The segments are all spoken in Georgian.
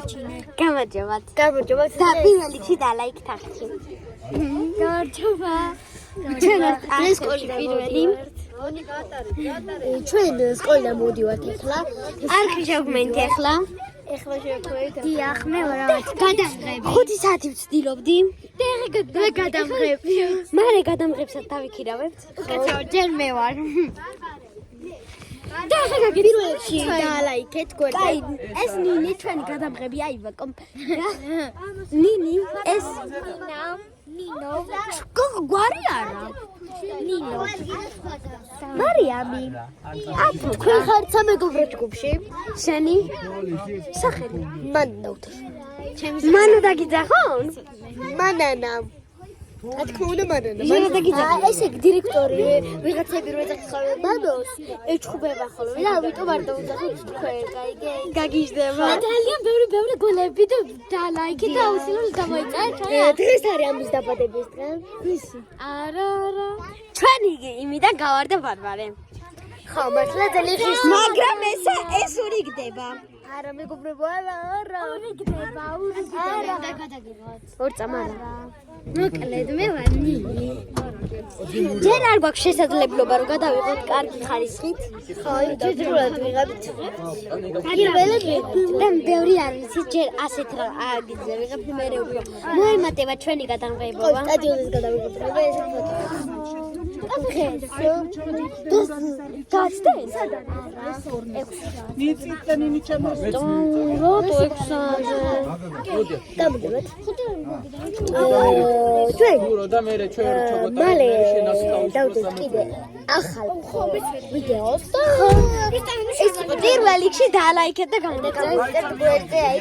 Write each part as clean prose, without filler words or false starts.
გამარჯობა. და პირველ რიგში დალაიქ თახში. გამარჯობა. ჩვენ არის სკოლის პირველი. ჩვენ სკოლიდან მოდივართ ახლა. არქი შევქმნით ახლა. ეხლა შევქმნით. დიახ, მე ვარ გადამღები. 5 საათი ვცდილობდი. და გადამღები. მარე გადამღებსაც დავიქირავებთ. კაცო, ჯერ მე ვარ. და ახლა პირველში დალაიქეთ გვერდზე. აი, ეს ნინი ჩვენი გადამღები აივა ნინი ეს ნინო გვარი არა ნინო მარიამი ათო თქვენ ხართ სამეგობრო ჯგუფში შენი სახელი მანო მანო დაგიძახონ მანანა თქო უნდა მანანა დაგიძახა ესე დირექტორი ვიღაცები რო ეძახავენ მანოს ეჩხუბება ხოლმე და ვიტო ვარ დაუძახეთ თქვენ გაგიჟდება ძალიან ბევრი გოლები და ლაიქი და აუცილებლად გამოიწერეთ დღეს არის ამის დაბადების დღე ვისი არა ჩვენი იმიდან გავარდა ბარბარე ხო მართლა ძალიან მაგრამ ეს ორი გდება არა მეგობრებო არა ორი გდება არა და გადაგიღოთ ორ წამარა მოკლედ მე ვარ ნინი ჯერ არ გვაქვს შესაძლებლობა რომ გადავიღოთ კარგი ხარისხით ხო ჯერჯერობით ვიღებთ პირველად და ბევრი არ ვიცი ჯერ ასეთ რა აგიძე ვიღებთ მე მოემატება ჩვენი გადამღებობა სტადიონის გადავიღოთ ეს მალე დავდეთ კიდე ახალ ვიდეოს და ეს პირველ რიგში დალაიქეთ და გამოდეთ გვერდზე აი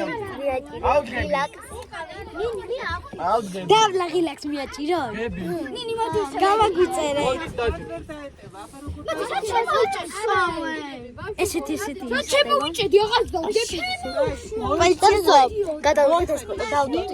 რილაქს დავლა რილაქს მიაჭირო ნინი მოდი გავაგვიწერეთ ესეთი ჩემო უჭედი აღარ დავდები ყველი გადავიდეთ დავდოთ